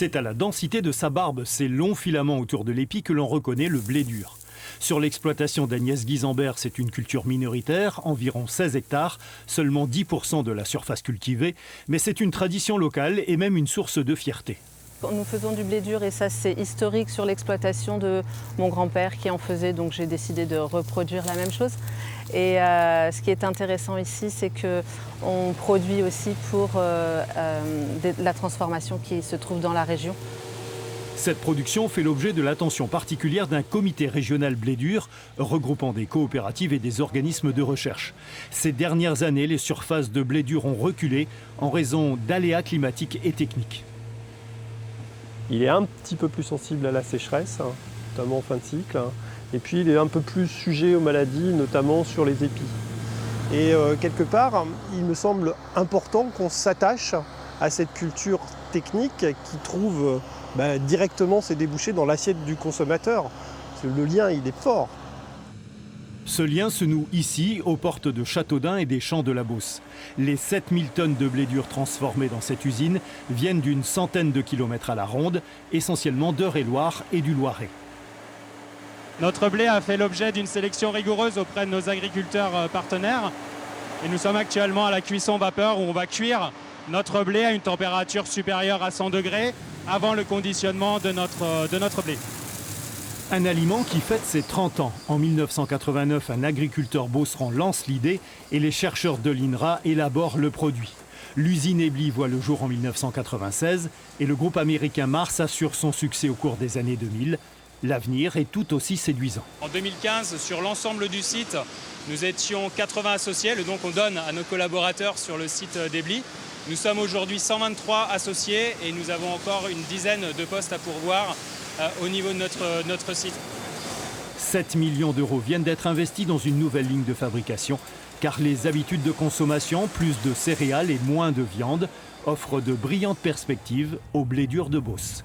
C'est à la densité de sa barbe, ces longs filaments autour de l'épi, que l'on reconnaît le blé dur. Sur l'exploitation d'Agnès Guisambert, c'est une culture minoritaire, environ 16 hectares, seulement 10% de la surface cultivée, mais c'est une tradition locale et même une source de fierté. Nous faisons du blé dur et ça c'est historique sur l'exploitation de mon grand-père qui en faisait, donc j'ai décidé de reproduire la même chose. Et ce qui est intéressant ici, c'est qu'on produit aussi pour la transformation qui se trouve dans la région. Cette production fait l'objet de l'attention particulière d'un comité régional blé dur, regroupant des coopératives et des organismes de recherche. Ces dernières années, les surfaces de blé dur ont reculé en raison d'aléas climatiques et techniques. Il est un petit peu plus sensible à la sécheresse, notamment en fin de cycle. Et puis il est un peu plus sujet aux maladies, notamment sur les épis. Et quelque part, il me semble important qu'on s'attache à cette culture technique qui trouve directement ses débouchés dans l'assiette du consommateur. Le lien, il est fort. Ce lien se noue ici, aux portes de Châteaudun et des Champs de la Beauce. Les 7000 tonnes de blé dur transformées dans cette usine viennent d'une centaine de kilomètres à la ronde, essentiellement d'Eure-et-Loir et du Loiret. Notre blé a fait l'objet d'une sélection rigoureuse auprès de nos agriculteurs partenaires. Et nous sommes actuellement à la cuisson vapeur où on va cuire notre blé à une température supérieure à 100 degrés avant le conditionnement de notre blé. Un aliment qui fête ses 30 ans. En 1989, un agriculteur beauceran lance l'idée et les chercheurs de l'INRA élaborent le produit. L'usine Ebly voit le jour en 1996 et le groupe américain Mars assure son succès au cours des années 2000. L'avenir est tout aussi séduisant. En 2015, sur l'ensemble du site, nous étions 80 associés, le don qu'on donne à nos collaborateurs sur le site d'Ebly. Nous sommes aujourd'hui 123 associés et nous avons encore une dizaine de postes à pourvoir au niveau de notre site. 7 millions d'euros viennent d'être investis dans une nouvelle ligne de fabrication, car les habitudes de consommation, plus de céréales et moins de viande, offrent de brillantes perspectives au blé dur de Beauce.